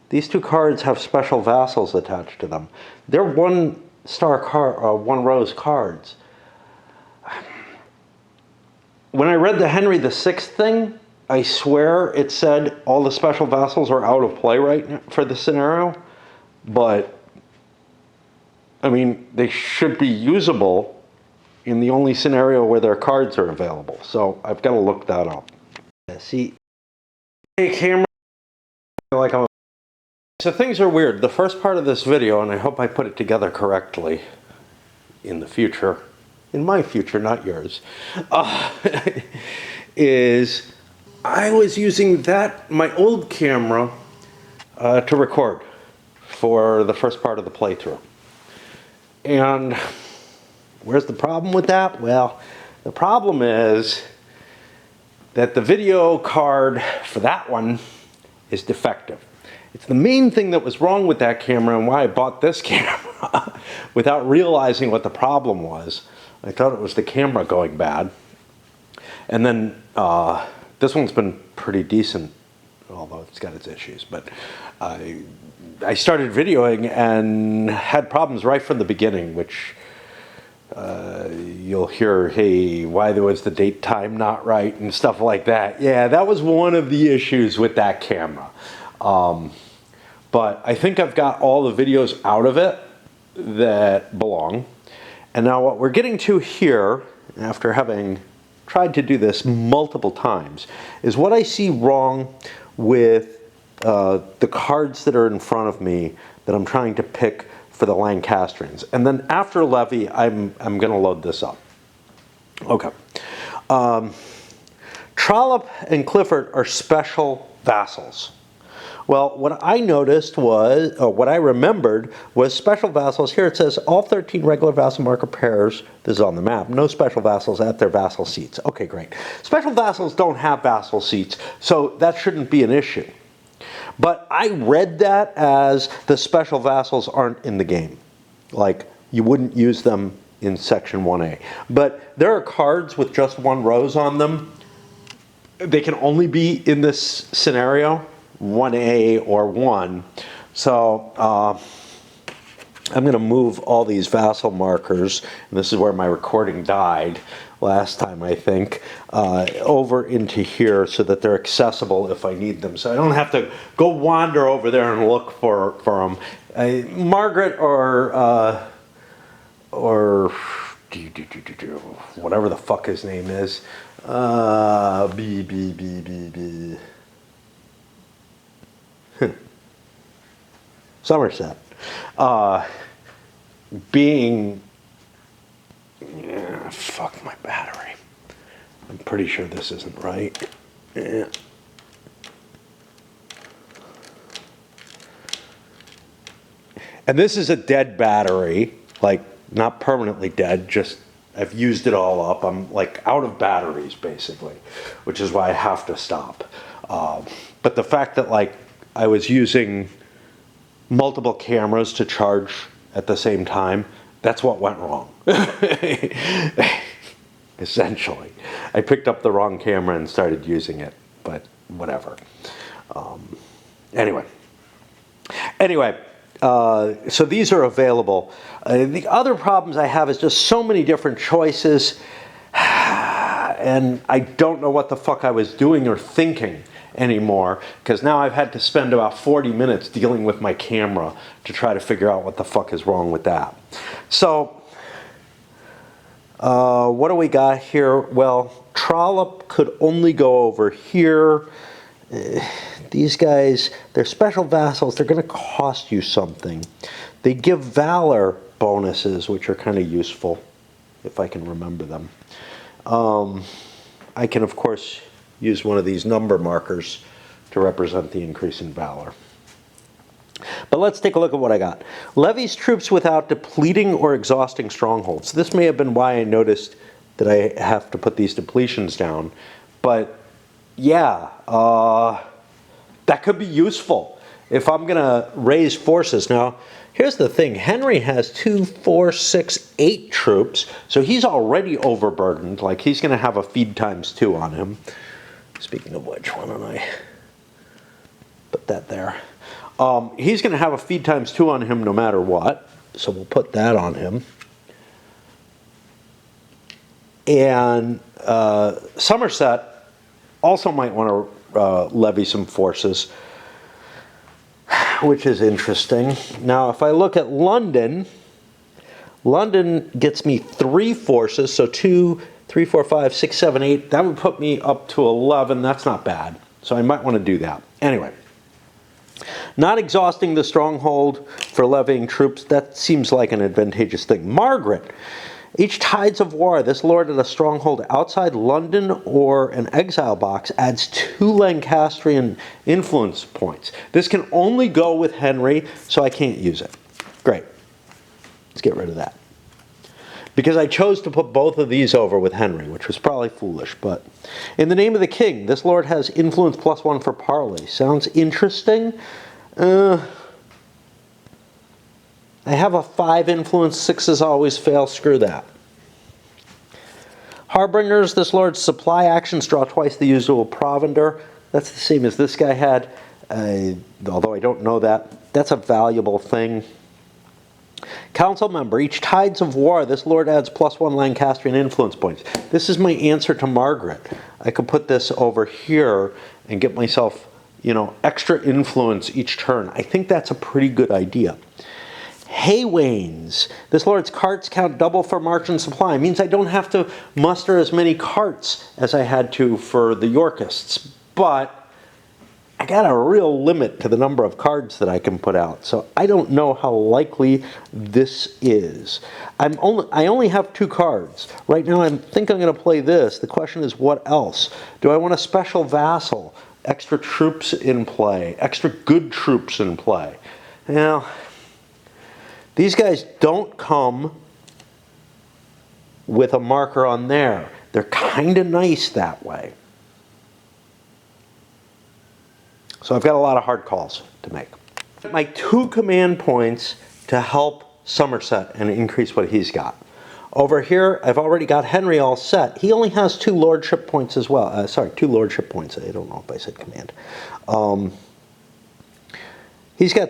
two cards have special vassals attached to them. They're one rose cards. When I read the Henry VI thing, I swear it said all the special vassals are out of play right now for this scenario. But, I mean, they should be usable in the only scenario where their cards are available. So I've got to look that up. See, camera, like I'm. So things are weird. The first part of this video, and I hope I put it together correctly in the future, in my future, not yours, is I was using my old camera to record for the first part of the playthrough. And where's the problem with that? Well, the problem is that the video card for that one is defective. It's the main thing that was wrong with that camera and why I bought this camera without realizing what the problem was. I thought it was the camera going bad. And then this one's been pretty decent, although it's got its issues. But I started videoing and had problems right from the beginning, which you'll hear, hey, why there was the date time not right and stuff like that. Yeah, that was one of the issues with that camera. But I think I've got all the videos out of it that belong. And now what we're getting to here, after having tried to do this multiple times, is what I see wrong with the cards that are in front of me that I'm trying to pick for the Lancastrians. And then after Levy, I'm going to load this up. Okay. Trollope and Clifford are special vassals. Well, what I noticed was, or what I remembered, was special vassals. Here it says all 13 regular vassal marker pairs, this is on the map, no special vassals at their vassal seats. Okay, great. Special vassals don't have vassal seats, so that shouldn't be an issue. But I read that as the special vassals aren't in the game. Like, you wouldn't use them in section 1A. But there are cards with just one rose on them. They can only be in this scenario, 1A or 1. So I'm going to move all these vassal markers, and this is where my recording died last time, I think, over into here so that they're accessible if I need them. So I don't have to go wander over there and look for them. Margaret or whatever the fuck his name is, Somerset, fuck my battery. I'm pretty sure this isn't right. Yeah. And this is a dead battery, like not permanently dead, just I've used it all up. I'm like out of batteries basically, which is why I have to stop. But the fact that like I was using multiple cameras to charge at the same time, that's what went wrong. Essentially. I picked up the wrong camera and started using it, but whatever. Anyway, so these are available. The other problems I have is just so many different choices, and I don't know what the fuck I was doing or thinking anymore, because now I've had to spend about 40 minutes dealing with my camera to try to figure out what the fuck is wrong with that. So, what do we got here? Well, Trollope could only go over here. These guys, they're special vassals. They're going to cost you something. They give valor bonuses, which are kind of useful, if I can remember them. I can, of course, use one of these number markers to represent the increase in valor. But let's take a look at what I got. Levies troops without depleting or exhausting strongholds. This may have been why I noticed that I have to put these depletions down. But yeah, that could be useful if I'm going to raise forces. Now, here's the thing. Henry has 2, 4, 6, 8 troops, so he's already overburdened. Like, he's going to have a feed ×2 on him. Speaking of which, why don't I put that there? He's going to have a feed ×2 on him no matter what, so we'll put that on him. And Somerset also might want to levy some forces, which is interesting. Now, if I look at London, London gets me 3 forces, so 2, 3, 4, 5, 6, 7, 8. That would put me up to 11. That's not bad. So I might want to do that. Anyway, not exhausting the stronghold for levying troops, that seems like an advantageous thing. Margaret. Each tides of war, this lord at a stronghold outside London or an exile box adds 2 Lancastrian influence points. This can only go with Henry, so I can't use it. Great. Let's get rid of that. Because I chose to put both of these over with Henry, which was probably foolish. But in the name of the king, this lord has influence +1 for parley. Sounds interesting. I have a 5 influence, 6s always fail, screw that. Harbingers, this lord's supply actions draw twice the usual provender. That's the same as this guy had, although I don't know that. That's a valuable thing. Council member, each tides of war, this lord adds +1 Lancastrian influence points. This is my answer to Margaret. I could put this over here and get myself, extra influence each turn. I think that's a pretty good idea. Haywains. This lord's carts count double for march and supply. It means I don't have to muster as many carts as I had to for the Yorkists. But I got a real limit to the number of cards that I can put out. So I don't know how likely this is. I only have 2 cards. Right now I think I'm going to play this. The question is, what else? Do I want a special vassal? Extra troops in play? Extra good troops in play? Now, these guys don't come with a marker on there. They're kind of nice that way. So I've got a lot of hard calls to make. My 2 command points to help Somerset and increase what he's got. Over here, I've already got Henry all set. He only has 2 lordship points as well. 2 lordship points. I don't know if I said command. He's got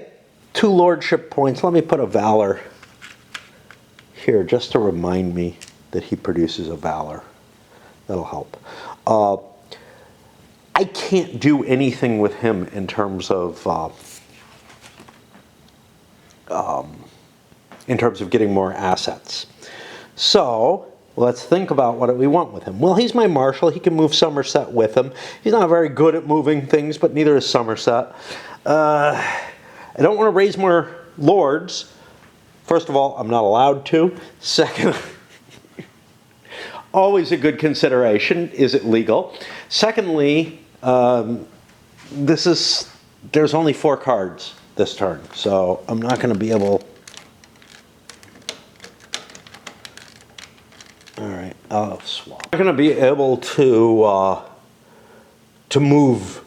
2 lordship points. Let me put a valor here just to remind me that he produces a valor. That'll help. I can't do anything with him in terms of getting more assets. So let's think about what we want with him. Well, he's my marshal. He can move Somerset with him. He's not very good at moving things, but neither is Somerset. I don't want to raise more lords. First of all, I'm not allowed to. Second, always a good consideration. Is it legal? Secondly, there's only 4 cards this turn, so I'm not going to be able. All right, I'll swap. I'm not going to be able to move,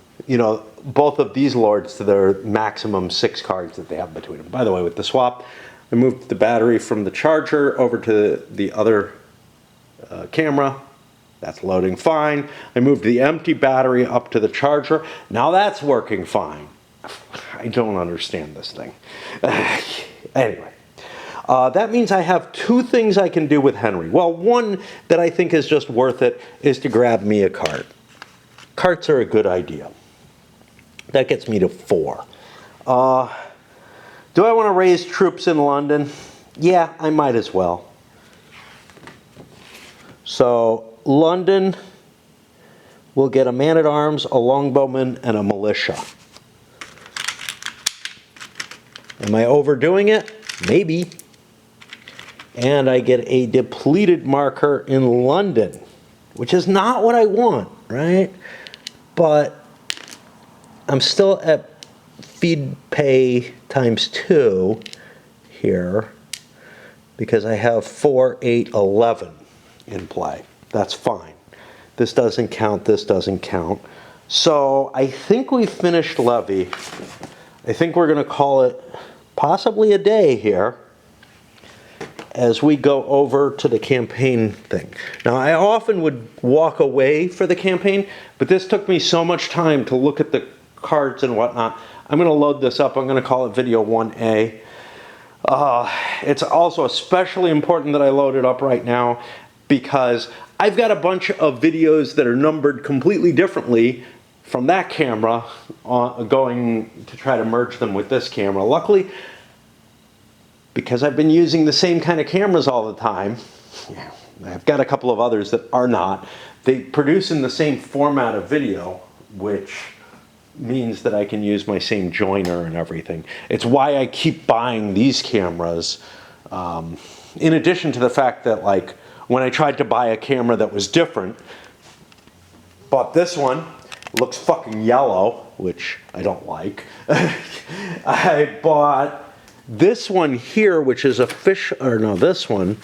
both of these lords to their maximum 6 cards that they have between them. By the way, with the swap, I moved the battery from the charger over to the other camera. That's loading fine. I moved the empty battery up to the charger. Now that's working fine. I don't understand this thing. Anyway, that means I have 2 things I can do with Henry. Well, one that I think is just worth it is to grab me a cart. Carts are a good idea. That gets me to 4. Do I want to raise troops in London? Yeah, I might as well. So London will get a man-at-arms, a longbowman, and a militia. Am I overdoing it? Maybe. And I get a depleted marker in London, which is not what I want, right? But I'm still at feed pay ×2 here because I have 4, 8, 11. in play. That's fine. This doesn't count, this doesn't count. So I think we finished Levy. I think we're going to call it possibly a day here as we go over to the campaign thing. Now, I often would walk away for the campaign, but this took me so much time to look at the cards and whatnot. I'm going to load this up. I'm going to call it video 1A. It's also especially important that I load it up right now because I've got a bunch of videos that are numbered completely differently from that camera going to try to merge them with this camera. Luckily, because I've been using the same kind of cameras all the time, I've got a couple of others that are not. They produce in the same format of video, which means that I can use my same joiner and everything. It's why I keep buying these cameras. In addition to the fact that, like, when I tried to buy a camera that was different, bought this one, looks fucking yellow, which I don't like. I bought this one here, which is this one,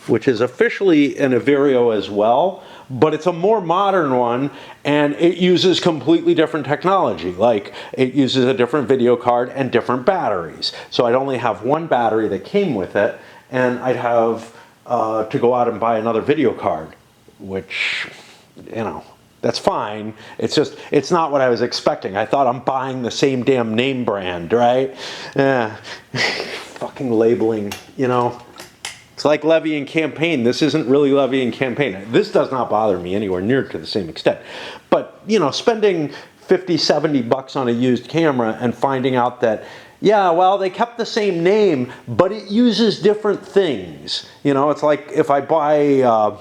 which is officially an Averio as well, but it's a more modern one, and it uses completely different technology. Like, it uses a different video card and different batteries. So I'd only have one battery that came with it, and I'd have to go out and buy another video card, which, you know, that's fine. It's just, it's not what I was expecting. I thought I'm buying the same damn name brand, right? Fucking labeling, you know. It's like Levy and Campaign. This isn't really Levy and Campaign. This does not bother me anywhere near to the same extent. But, you know, spending 50, 70 bucks on a used camera and finding out that, yeah, well, they kept the same name, but it uses different things. You know, it's like if I buy...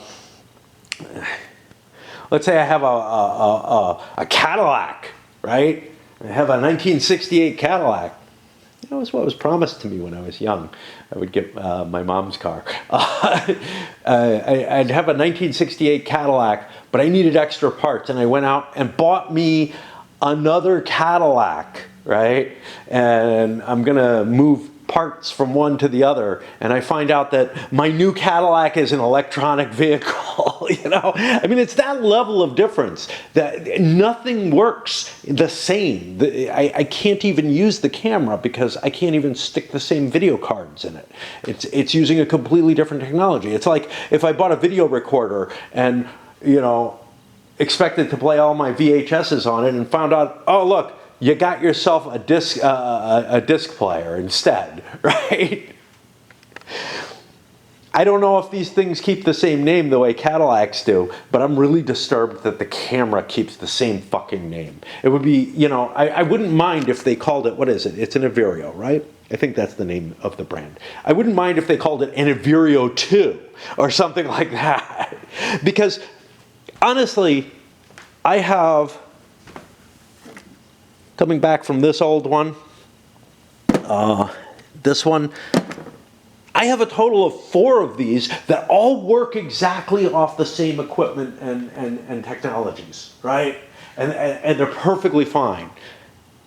let's say I have a Cadillac, right? I have a 1968 Cadillac. That was what was promised to me when I was young. I would get my mom's car. I'd have a 1968 Cadillac, but I needed extra parts, and I went out and bought me another Cadillac, right? And I'm gonna move parts from one to the other, and I find out that my new Cadillac is an electronic vehicle. You know, I mean, it's that level of difference that nothing works the same. I can't even use the camera because I can't even stick the same video cards in it. It's using a completely different technology. It's like if I bought a video recorder and, you know, expected to play all my VHSs on it and found out, oh look, you got yourself a disc player instead, right? I don't know if these things keep the same name the way Cadillacs do, but I'm really disturbed that the camera keeps the same fucking name. It would be, you know, I wouldn't mind if they called it, what is it? It's an Averio, right? I think that's the name of the brand. I wouldn't mind if they called it an Averio 2 or something like that. Because honestly, I have... Coming back from this old one, this one, I have a total of 4 of these that all work exactly off the same equipment and technologies, right? And they're perfectly fine.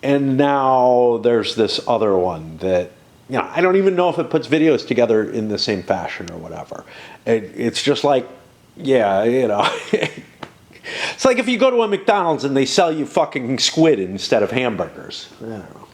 And now there's this other one that, you know, I don't even know if it puts videos together in the same fashion or whatever. It's just like, yeah, you know. It's like if you go to a McDonald's and they sell you fucking squid instead of hamburgers. I don't know.